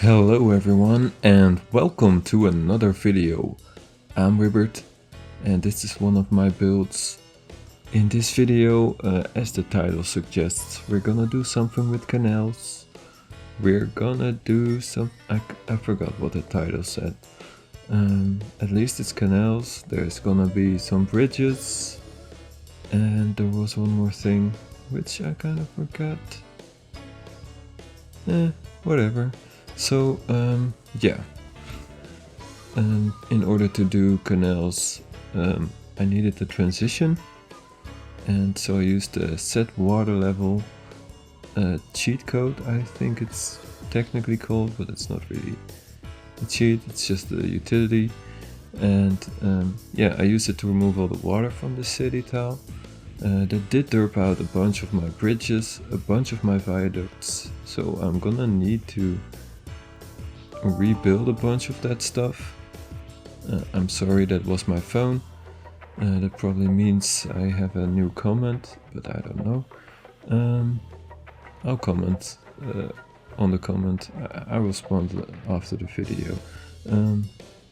Hello everyone and welcome to another video. I'm Ribbert and this is one of my builds. In this video, as the title suggests, we're gonna do something with canals. We're gonna do some... I forgot what the title said. At least it's canals. There's gonna be some bridges. And there was one more thing, which I kind of forgot. Whatever. So, yeah. In order to do canals, I needed the transition. And so I used the set water level cheat code, I think it's technically called, but it's not really a cheat, it's just a utility. And yeah, I used it to remove all the water from the city tile. That did derp out a bunch of my bridges, a bunch of my viaducts, so I'm gonna need to rebuild a bunch of that stuff. I'm sorry, that was my phone. That probably means I have a new comment, but I don't know. I'll comment on the comment. I will respond after the video.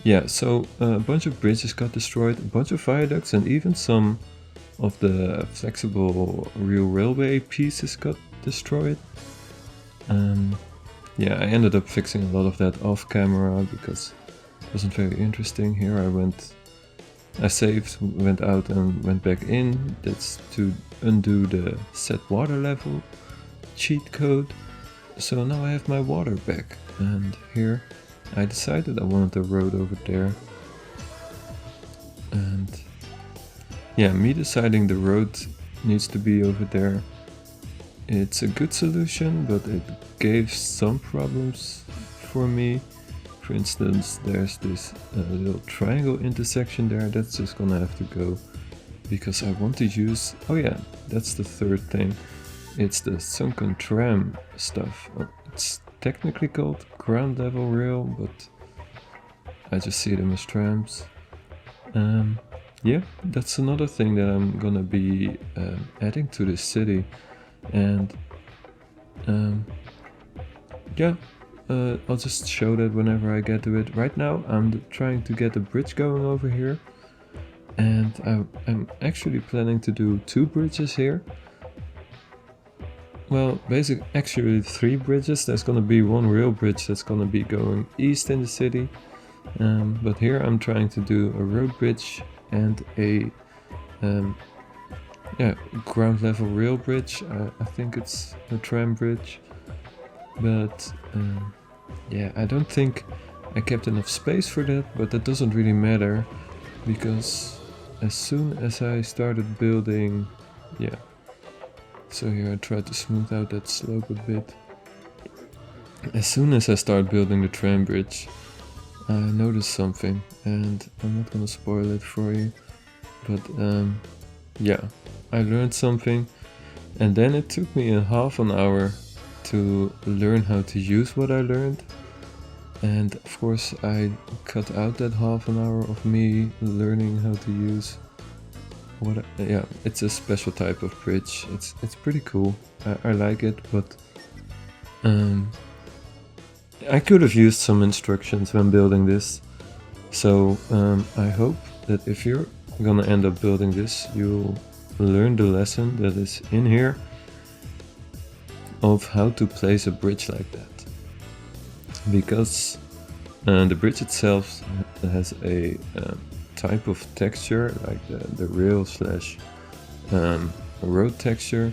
Yeah, so a bunch of bridges got destroyed, a bunch of viaducts, and even some of the flexible real railway pieces got destroyed. Yeah, I ended up fixing a lot of that off camera because it wasn't very interesting. Here I saved, went out and went back in. That's to undo the set water level cheat code. So now I have my water back, and here I decided I wanted the road over there. And yeah, me deciding the road needs to be over there, it's a good solution, but it gave some problems for me. For instance, there's this little triangle intersection there, that's just gonna have to go, because I want to use... oh yeah, that's the third thing. It's the Sunken tram stuff. It's technically called ground level rail, but I just see them as trams. Yeah, that's another thing that I'm gonna be adding to this city. And yeah, I'll just show that whenever I get to it. Right now I'm trying to get a bridge going over here, and I'm actually planning to do 2 bridges here. Well, actually 3 bridges. There's gonna be one real bridge that's gonna be going east in the city, but here I'm trying to do a road bridge and a yeah, ground level rail bridge. I think it's a tram bridge, but yeah, I don't think I kept enough space for that, but that doesn't really matter, because as soon as I started building... yeah, so here I tried to smooth out that slope a bit. As soon as I start building the tram bridge, I noticed something, and I'm not gonna spoil it for you, but yeah, I learned something, and then it took me a half an hour to learn how to use what I learned. And of course I cut out that half an hour of me learning how to use what yeah, it's a special type of bridge. It's pretty cool. I like it, but I could have used some instructions when building this. So I hope that if you're gonna end up building this, you'll learn the lesson that is in here of how to place a bridge like that. Because the bridge itself has a type of texture, like the rail slash road texture.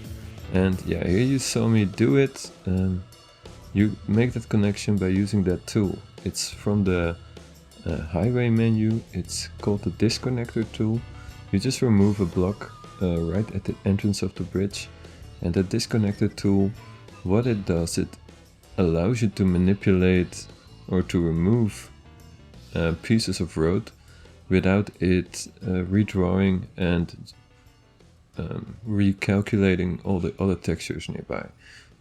And yeah, here you saw me do it. You make that connection by using that tool. It's from the highway menu. It's called the disconnector tool. You just remove a block right at the entrance of the bridge, and the disconnector tool, what it does, it allows you to manipulate or to remove pieces of road without it redrawing and recalculating all the other textures nearby.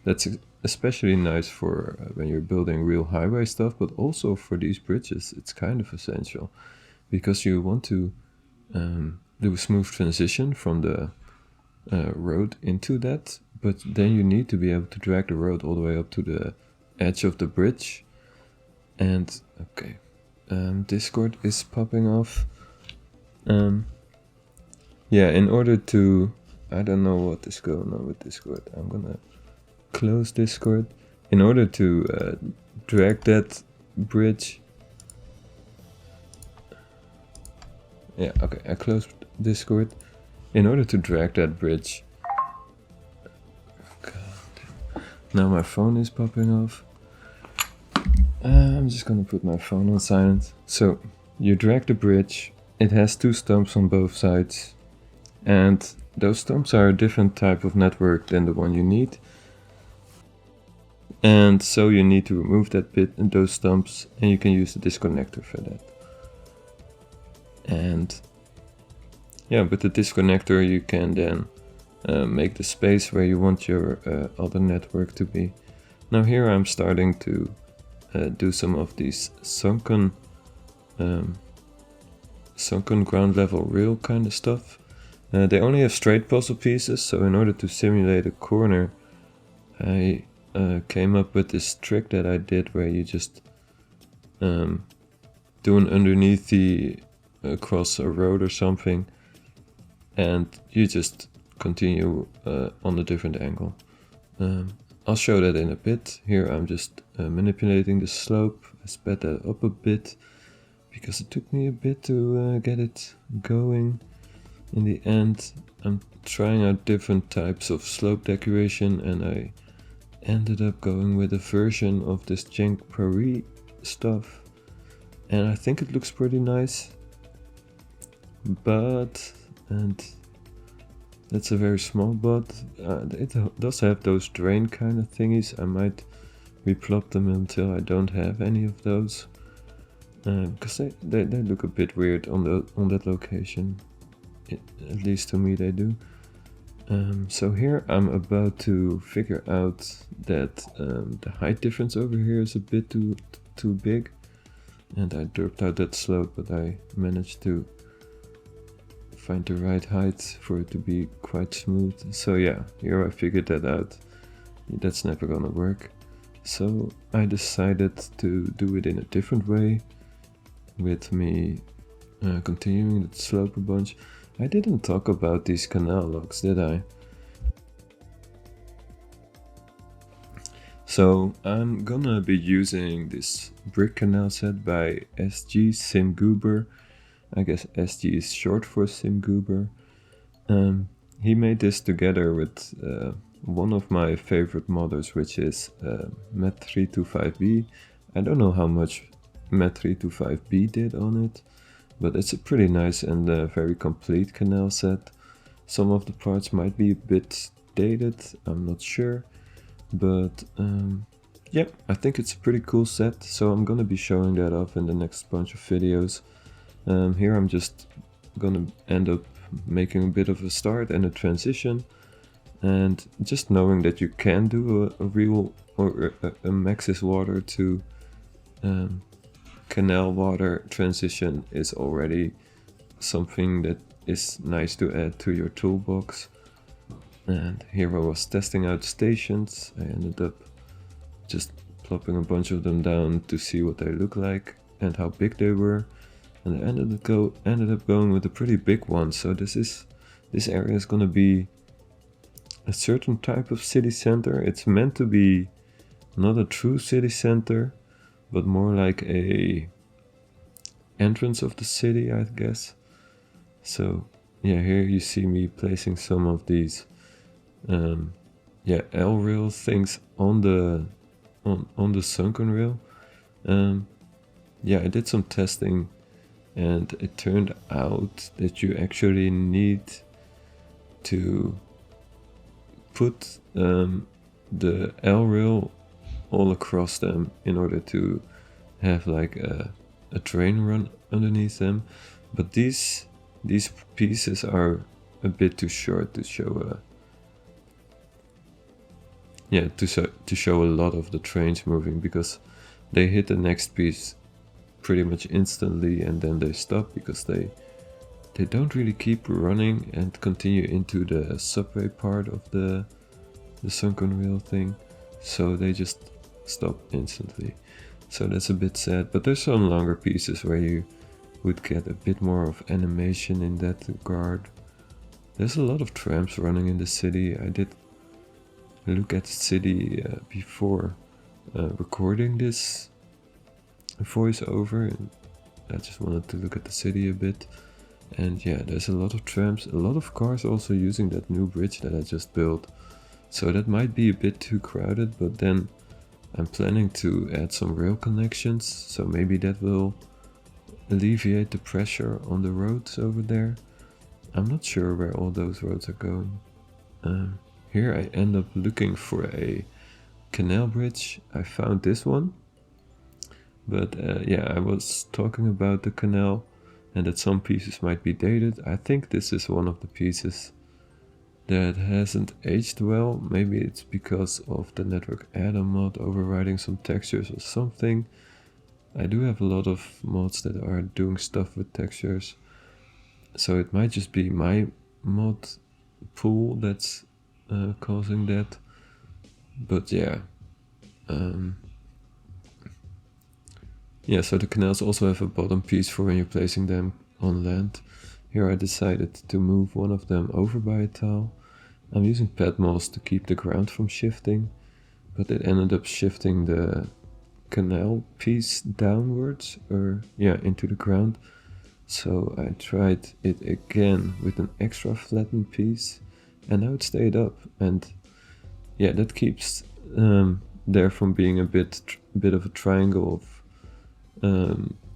That's especially nice for when you're building real highway stuff, but also for these bridges it's kind of essential, because you want to do a smooth transition from the road into that, but then you need to be able to drag the road all the way up to the edge of the bridge. And okay, Discord is popping off. Yeah, in order to, I don't know what is going on with Discord. I'm gonna close Discord. In order to drag that bridge. Yeah, okay, I closed Discord. In order to drag that bridge. God. Now my phone is popping off. I'm just gonna put my phone on silent. So, you drag the bridge. It has two stumps on both sides. And those stumps are a different type of network than the one you need. And so you need to remove that bit and those stumps, and you can use the disconnector for that. And yeah, with the disconnector you can then make the space where you want your other network to be. Now here I'm starting to do some of these sunken ground level rail kind of stuff. They only have straight puzzle pieces, so in order to simulate a corner, I came up with this trick that I did where you just do an underneath the across a road or something, and you just continue on a different angle. I'll show that in a bit. Here I'm just manipulating the slope. I sped that up a bit because it took me a bit to get it going. In the end, I'm trying out different types of slope decoration, and I ended up going with a version of this jank Paris stuff, and I think it looks pretty nice. But, and that's a very small but, it does have those drain kind of thingies. I might replop them until I don't have any of those, because they look a bit weird on that location. At least to me they do. So here I'm about to figure out that the height difference over here is a bit too big, and I derped out that slope, but I managed to find the right height for it to be quite smooth. So yeah, here I figured that out. That's never gonna work. So I decided to do it in a different way, with me continuing the slope a bunch. I didn't talk about these canal locks, did I? So I'm gonna be using this brick canal set by SG SimGoober. I guess SG is short for SimGoober. He made this together with one of my favorite modders, which is Met325B. I don't know how much Met325B did on it, but it's a pretty nice and very complete canal set. Some of the parts might be a bit dated, I'm not sure, but yeah, I think it's a pretty cool set, so I'm gonna be showing that off in the next bunch of videos. Here I'm just gonna end up making a bit of a start and a transition, and just knowing that you can do a real or a Maxis water to canal water transition is already something that is nice to add to your toolbox. And here I was testing out stations. I ended up just plopping a bunch of them down to see what they look like and how big they were, and I ended up going with a pretty big one. So this area is gonna be a certain type of city center. It's meant to be not a true city center, but more like a entrance of the city, I guess. So yeah, here you see me placing some of these L-rail things on the sunken rail. Yeah, I did some testing, and it turned out that you actually need to put the L-rail all across them in order to have like a train run underneath them. But these pieces are a bit too short to show to show a lot of the trains moving, because they hit the next piece pretty much instantly and then they stop, because they don't really keep running and continue into the subway part of the sunken rail thing, so they just stop instantly. So that's a bit sad, but there's some longer pieces where you would get a bit more of animation in that regard. There's a lot of trams running in the city. I did look at the city before recording this voiceover, and I just wanted to look at the city a bit. And yeah, there's a lot of trams, a lot of cars also using that new bridge that I just built. So that might be a bit too crowded, but then I'm planning to add some rail connections, so maybe that will alleviate the pressure on the roads over there. I'm not sure where all those roads are going. Here I end up looking for a canal bridge. I found this one, but yeah, I was talking about the canal and that some pieces might be dated. I think this is one of the pieces that hasn't aged well. Maybe it's because of the network add-on mod overriding some textures or something. I do have a lot of mods that are doing stuff with textures, so it might just be my mod pool that's causing that. But yeah, yeah, so the canals also have a bottom piece for when you're placing them on land. Here I decided to move one of them over by a tile. I'm using pad moss to keep the ground from shifting, but it ended up shifting the canal piece downwards, or yeah, into the ground. So I tried it again with an extra flattened piece, and now it stayed up. And yeah, that keeps there from being a bit of a triangle of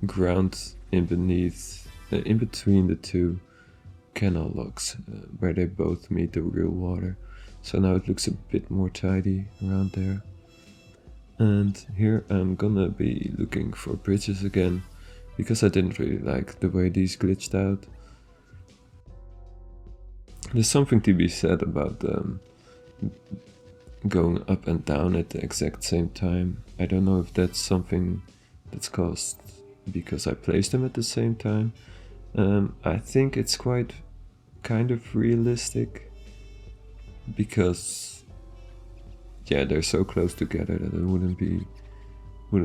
ground in between the two canal locks where they both meet the real water. So now it looks a bit more tidy around there. And here I'm gonna be looking for bridges again, because I didn't really like the way these glitched out. There's something to be said about going up and down at the exact same time. I don't know if that's something that's caused because I placed them at the same time. I think it's quite kind of realistic, because yeah, they're so close together that it wouldn't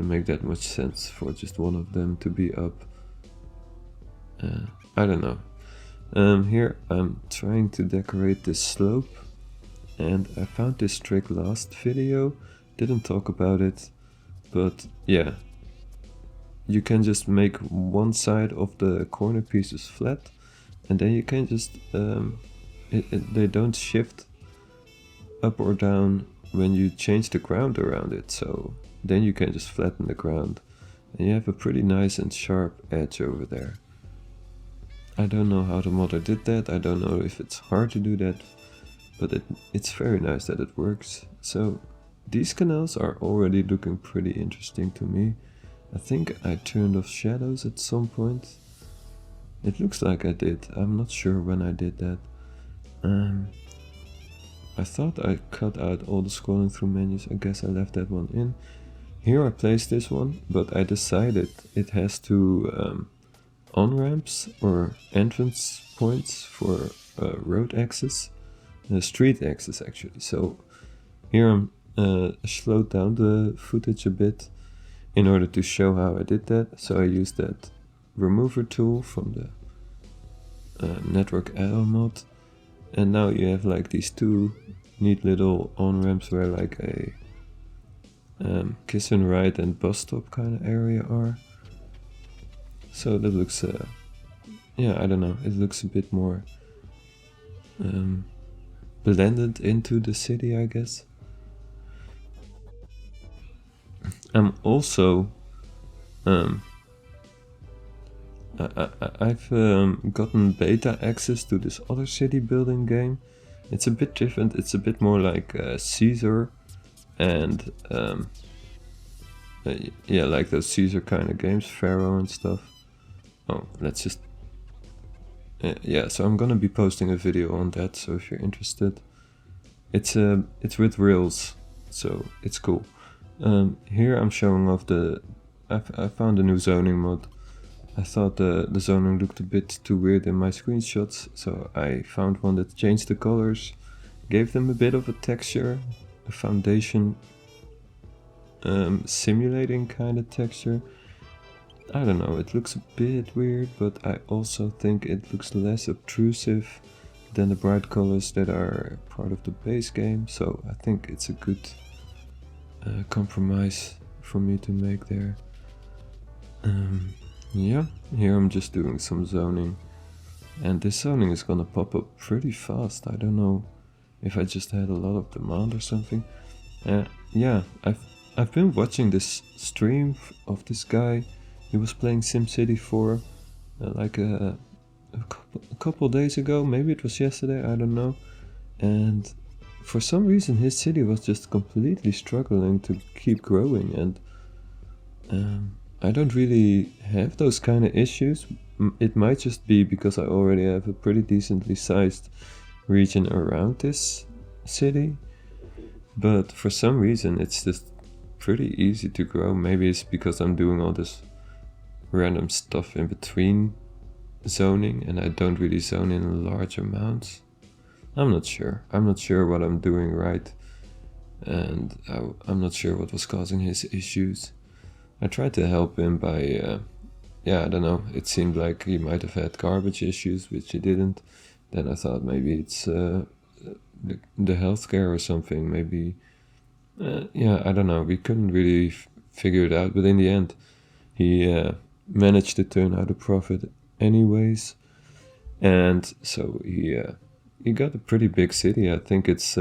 make that much sense for just one of them to be up. I don't know. Here I'm trying to decorate this slope, and I found this trick last video, didn't talk about it, but yeah, you can just make one side of the corner pieces flat, and then you can just they don't shift up or down when you change the ground around it, so then you can just flatten the ground and you have a pretty nice and sharp edge over there. I don't know how the modder did that, I don't know if it's hard to do that, but it's very nice that it works. So these canals are already looking pretty interesting to me. I think I turned off shadows at some point. It looks like I did, I'm not sure when I did that. I thought I cut out all the scrolling through menus, I guess I left that one in. Here I placed this one, but I decided it has two on-ramps or entrance points for road access, street access actually. So here I'm slowed down the footage a bit in order to show how I did that. So I used that remover tool from the network add-on mod, and now you have like these two neat little on-ramps where like a kiss and ride and bus stop kind of area are. So that looks yeah, I don't know, it looks a bit more blended into the city, I guess. I'm also I've gotten beta access to this other city building game. It's a bit different, it's a bit more like Caesar and yeah, like those Caesar kind of games, Pharaoh and stuff. Oh, let's just yeah, so I'm gonna be posting a video on that, so if you're interested. It's with Rails, so it's cool. Here I'm showing off I found a new zoning mod. I thought the zoning looked a bit too weird in my screenshots, so I found one that changed the colors, gave them a bit of a texture, a foundation simulating kind of texture. I don't know, it looks a bit weird, but I also think it looks less obtrusive than the bright colors that are part of the base game, so I think it's a good compromise for me to make there. Yeah, here I'm just doing some zoning, and this zoning is gonna pop up pretty fast. I don't know if I just had a lot of demand or something. Yeah, I've been watching this stream of this guy. He was playing SimCity 4 like a couple days ago, maybe it was yesterday, I don't know. And for some reason his city was just completely struggling to keep growing, and I don't really have those kind of issues. It might just be because I already have a pretty decently sized region around this city, but for some reason it's just pretty easy to grow. Maybe it's because I'm doing all this random stuff in between zoning and I don't really zone in large amounts. I'm not sure what I'm doing right, and I'm not sure what was causing his issues. I tried to help him by I don't know, it seemed like he might have had garbage issues, which he didn't. Then I thought maybe it's the healthcare or something, maybe I don't know, we couldn't really figure it out, but in the end he managed to turn out a profit anyways, and so he got a pretty big city. I think it's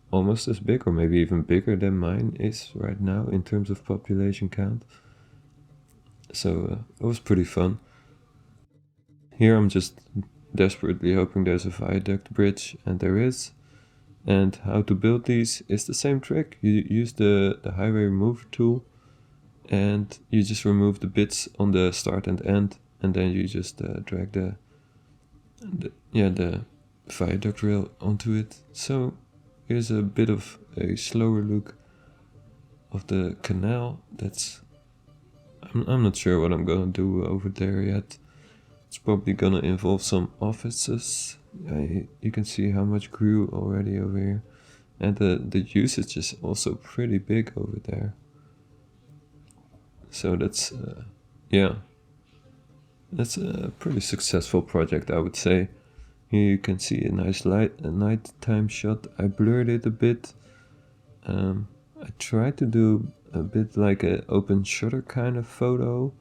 almost as big or maybe even bigger than mine is right now in terms of population count, so it was pretty fun. Here I'm just desperately hoping there's a viaduct bridge, and there is. And how to build these is the same trick. You use the highway remover tool, and you just remove the bits on the start and end, and then you just drag the viaduct rail onto it. So here's a bit of a slower look of the canal. I'm not sure what I'm gonna do over there yet. It's probably gonna involve some offices. You can see how much grew already over here, and the usage is also pretty big over there. So that's a pretty successful project, I would say. Here you can see a nice nighttime shot. I blurred it a bit. I tried to do a bit like an open shutter kind of photo,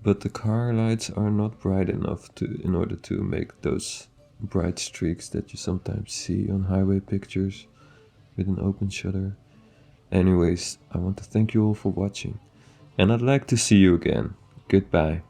but the car lights are not bright enough in order to make those bright streaks that you sometimes see on highway pictures with an open shutter. Anyways, I want to thank you all for watching, and I'd like to see you again. Goodbye.